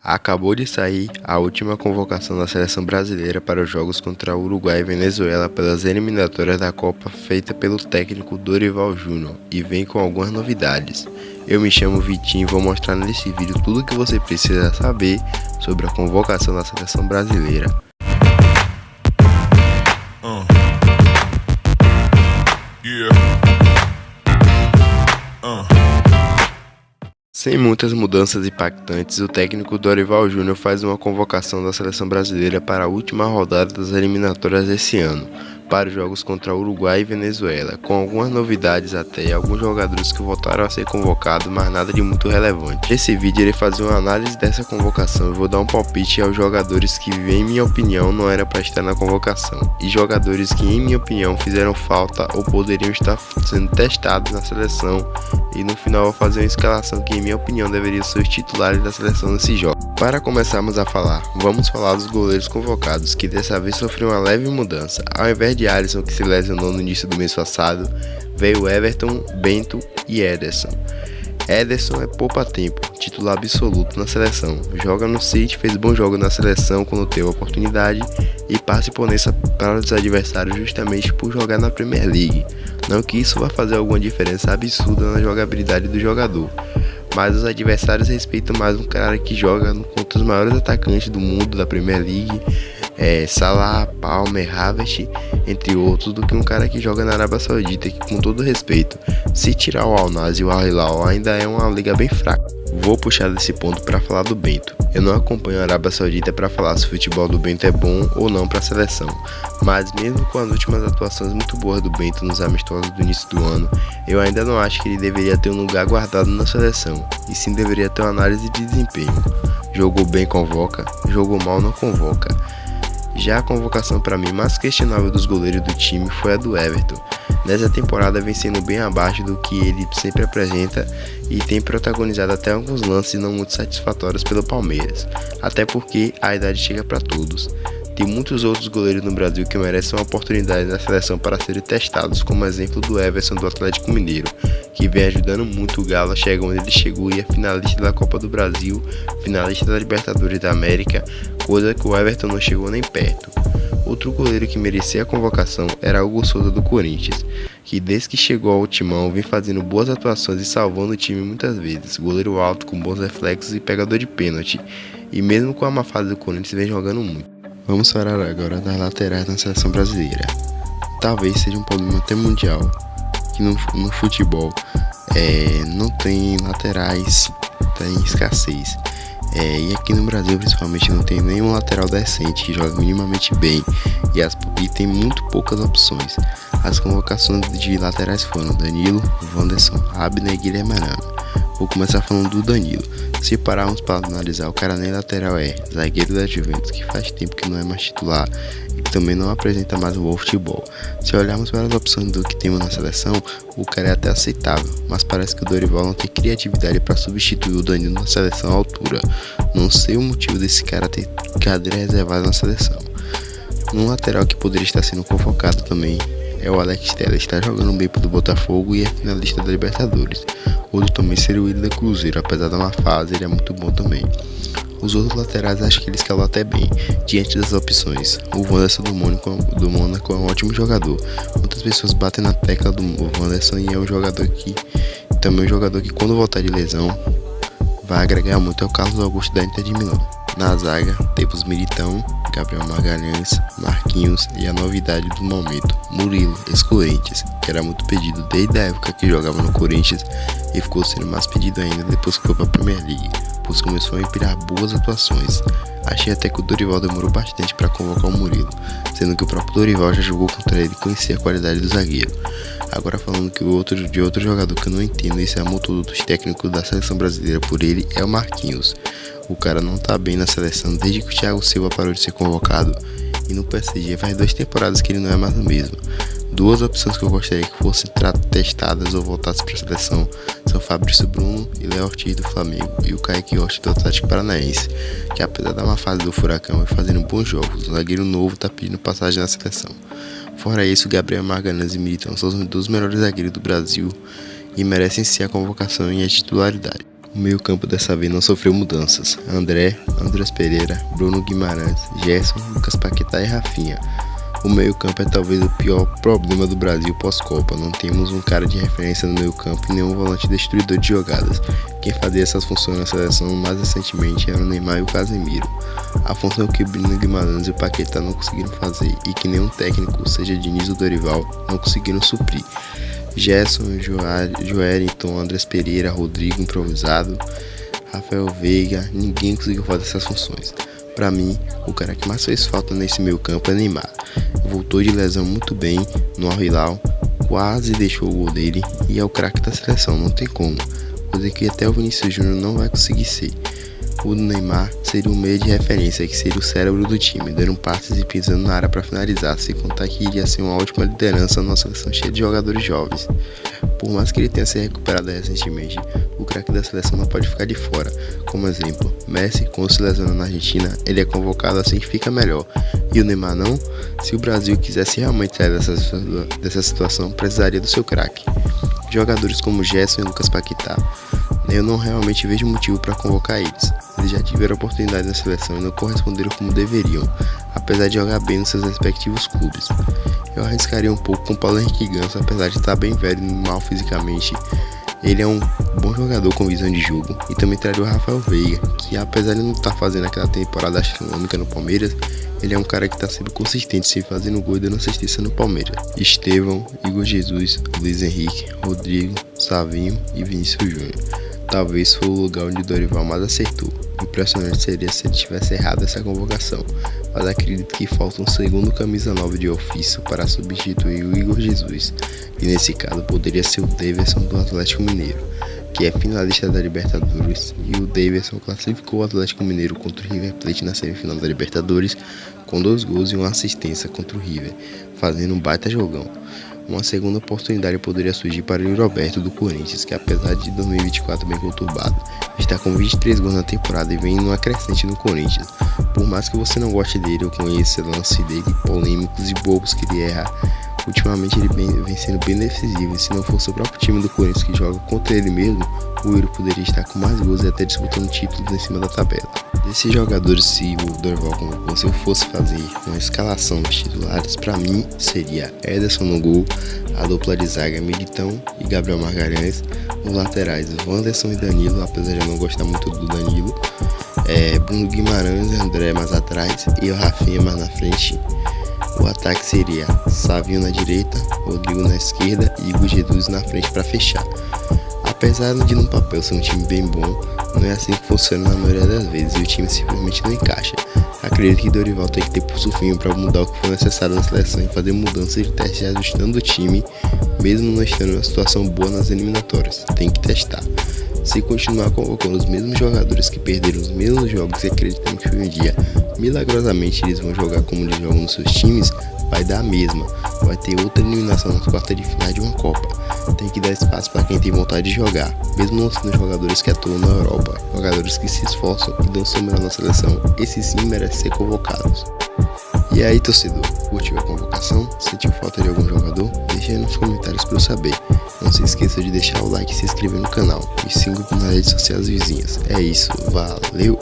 Acabou de sair a última convocação da seleção brasileira para os jogos contra Uruguai e Venezuela pelas eliminatórias da Copa feita pelo técnico Dorival Júnior e vem com algumas novidades. Eu me chamo Vitinho e vou mostrar nesse vídeo tudo o que você precisa saber sobre a convocação da seleção brasileira. Sem muitas mudanças impactantes, o técnico Dorival Júnior faz uma convocação da seleção brasileira para a última rodada das eliminatórias desse ano, para os jogos contra Uruguai e Venezuela, com algumas novidades até e alguns jogadores que voltaram a ser convocados, mas nada de muito relevante. Nesse vídeo irei fazer uma análise dessa convocação e vou dar um palpite aos jogadores que, em minha opinião, não era para estar na convocação, e jogadores que, em minha opinião, fizeram falta ou poderiam estar sendo testados na seleção, e no final vou fazer uma escalação que, em minha opinião, deveria ser os titulares da seleção nesse jogo. Para começarmos a falar, vamos falar dos goleiros convocados, que dessa vez sofreu uma leve mudança. Ao invés de Alisson, que se lesionou no início do mês passado, veio Everton, Bento e Ederson. Ederson é poupa-tempo, titular absoluto na seleção, joga no City, fez bom jogo na seleção quando teve a oportunidade e participou nessa para os adversários justamente por jogar na Premier League. Não que isso vá fazer alguma diferença absurda na jogabilidade do jogador, mas os adversários respeitam mais um cara que joga contra os maiores atacantes do mundo da Premier League, Salah, Palmer, Havertz, entre outros, do que um cara que joga na Arábia Saudita, que, com todo respeito, se tirar o Al-Nassr e o Al-Hilal, ainda é uma liga bem fraca. Vou puxar desse ponto para falar do Bento. Eu não acompanho a Arábia Saudita para falar se o futebol do Bento é bom ou não para a seleção, mas mesmo com as últimas atuações muito boas do Bento nos amistosos do início do ano, eu ainda não acho que ele deveria ter um lugar guardado na seleção, e sim deveria ter uma análise de desempenho. Jogou bem, convoca; jogou mal, não convoca. Já a convocação para mim mais questionável dos goleiros do time foi a do Everton. Nessa temporada vem sendo bem abaixo do que ele sempre apresenta e tem protagonizado até alguns lances não muito satisfatórios pelo Palmeiras, até porque a idade chega para todos. Tem muitos outros goleiros no Brasil que merecem uma oportunidade na seleção para serem testados, como exemplo do Everson do Atlético Mineiro, que vem ajudando muito o Galo a chegar onde ele chegou e é finalista da Copa do Brasil, finalista da Libertadores da América, coisa que o Everton não chegou nem perto. Outro goleiro que merecia a convocação era Hugo Souza do Corinthians, que desde que chegou ao Timão vem fazendo boas atuações e salvando o time muitas vezes, goleiro alto com bons reflexos e pegador de pênalti, e mesmo com a má fase do Corinthians vem jogando muito. Vamos falar agora das laterais na seleção brasileira. Talvez seja um problema até mundial, que no futebol não tem laterais, tem escassez. E aqui no Brasil principalmente não tem nenhum lateral decente que joga minimamente bem e tem muito poucas opções. As convocações de laterais foram Danilo, Wanderson, Abner e Guilherme Arana. Vou começar falando do Danilo. Se pararmos para analisar, o cara nem lateral zagueiro da Juventus, que faz tempo que não é mais titular e que também não apresenta mais um bom futebol. Se olharmos para as opções do que temos na seleção, o cara é até aceitável, mas parece que o Dorival não tem criatividade para substituir o Danilo na seleção à altura. Não sei o motivo desse cara ter cadeira reservada na seleção. Um lateral que poderia estar sendo convocado também é o Alex Telles, está jogando bem pelo Botafogo e é finalista da Libertadores. Outro também seria o Willian Cruzeiro, apesar da má fase, ele é muito bom também. Os outros laterais acho que ele escalou até bem, diante das opções. O Wanderson do Mônaco é um ótimo jogador. Muitas pessoas batem na tecla do Wanderson e é um jogador que quando voltar de lesão vai agregar muito, é o Carlos Augusto da Inter de Milão. Na zaga temos Militão, Gabriel Magalhães, Marquinhos e a novidade do momento, Murilo, ex-Corinthians, que era muito pedido desde a época que jogava no Corinthians e ficou sendo mais pedido ainda depois que foi para a Premier League, pois começou a empirar boas atuações. Achei até que o Dorival demorou bastante para convocar o Murilo, sendo que o próprio Dorival já jogou contra ele e conhecia a qualidade do zagueiro. Agora falando de outro jogador que eu não entendo esse amor todo dos técnicos da seleção brasileira por ele é o Marquinhos. O cara não tá bem na seleção desde que o Thiago Silva parou de ser convocado e no PSG faz 2 temporadas que ele não é mais o mesmo. Duas opções que eu gostaria que fossem testadas ou voltassem para a seleção são Fabrício Bruno e Léo Ortiz do Flamengo e o Kaique Rocha do Atlético Paranaense, que apesar da má fase do Furacão e fazendo bons jogos, o zagueiro novo tá pedindo passagem na seleção. Fora isso, Gabriel Magalhães e Militão são os 2 melhores zagueiros do Brasil e merecem sim a convocação e a titularidade. O meio-campo dessa vez não sofreu mudanças. Andrés Pereira, Bruno Guimarães, Gerson, Lucas Paquetá e Rafinha. O meio-campo é talvez o pior problema do Brasil pós-Copa. Não temos um cara de referência no meio-campo e nenhum volante destruidor de jogadas. Quem fazia essas funções na seleção mais recentemente era o Neymar e o Casemiro. A função que o Bruno Guimarães e o Paquetá não conseguiram fazer e que nenhum técnico, seja Diniz ou Dorival, não conseguiram suprir. Gerson, Joelinton, Andrés Pereira, Rodrigo improvisado, Rafael Veiga, ninguém conseguiu fazer essas funções. Para mim, o cara que mais fez falta nesse meio campo é Neymar. Voltou de lesão muito bem no Al Hilal, quase deixou o gol dele e é o craque da seleção, não tem como. Coisa que até o Vinícius Júnior não vai conseguir ser. O Neymar seria o meio de referência, que seria o cérebro do time, dando passes e pisando na área para finalizar, sem contar que iria ser uma ótima liderança na seleção cheia de jogadores jovens. Por mais que ele tenha se recuperado recentemente, o craque da seleção não pode ficar de fora. Como exemplo, Messi, quando se lesiona na Argentina, ele é convocado assim que fica melhor. E o Neymar não? Se o Brasil quisesse realmente sair dessa situação, precisaria do seu craque. Jogadores como Gerson e Lucas Paquetá, eu não realmente vejo motivo para convocar eles. Eles já tiveram oportunidade na seleção e não corresponderam como deveriam, apesar de jogar bem nos seus respectivos clubes. Eu arriscaria um pouco com Paulo Henrique Ganso, apesar de estar bem velho e mal fisicamente. Ele é um bom jogador com visão de jogo, e também traria o Rafael Veiga, que apesar de não estar fazendo aquela temporada astronômica no Palmeiras, ele é um cara que está sempre consistente, sempre fazendo gol e dando assistência no Palmeiras. Estevão, Igor Jesus, Luiz Henrique, Rodrigo, Savinho e Vinícius Júnior. Talvez foi o lugar onde Dorival mais acertou. Impressionante seria se ele tivesse errado essa convocação, mas acredito que falta um segundo camisa 9 de ofício para substituir o Igor Jesus, e nesse caso poderia ser o Daverson do Atlético Mineiro, que é finalista da Libertadores, e o Daverson classificou o Atlético Mineiro contra o River Plate na semifinal da Libertadores com 2 gols e uma assistência contra o River, fazendo um baita jogão. Uma segunda oportunidade poderia surgir para o Yuri Alberto do Corinthians, que apesar de 2024 bem conturbado, está com 23 gols na temporada e vem numa crescente no Corinthians. Por mais que você não goste dele ou conheça lance dele polêmicos e bobos que ele erra, ultimamente ele vem sendo bem decisivo, e se não fosse o próprio time do Corinthians que joga contra ele mesmo, o Yuri poderia estar com mais gols e até disputando títulos em cima da tabela. Desses jogadores, se o Dorival convocou, se eu fosse fazer uma escalação dos titulares, para mim seria Ederson no gol, a dupla de zaga Militão e Gabriel Magalhães, os laterais Wanderson e Danilo, apesar de eu não gostar muito do Danilo, Bruno Guimarães e André mais atrás e o Rafinha mais na frente. O ataque seria Savinho na direita, Rodrigo na esquerda e Igor Jesus na frente para fechar. Apesar de no papel ser um time bem bom, não é assim que funciona na maioria das vezes e o time simplesmente não encaixa. Acredito que Dorival tem que ter pulso firme para mudar o que for necessário na seleção e fazer mudanças de teste ajustando o time, mesmo não estando em uma situação boa nas eliminatórias. Tem que testar. Se continuar convocando os mesmos jogadores que perderam os mesmos jogos e acreditando que um dia, milagrosamente, eles vão jogar como eles jogam nos seus times, vai dar a mesma. Vai ter outra eliminação nas quartas de final de uma Copa. Tem que dar espaço para quem tem vontade de jogar, mesmo não sendo jogadores que atuam na Europa, jogadores que se esforçam e dão seu melhor na seleção, esses sim merecem ser convocados. E aí, torcedor, curtiu a convocação? Sentiu falta de algum jogador? Deixa aí nos comentários para eu saber. Não se esqueça de deixar o like e se inscrever no canal, e siga nas redes sociais vizinhas. É isso, valeu!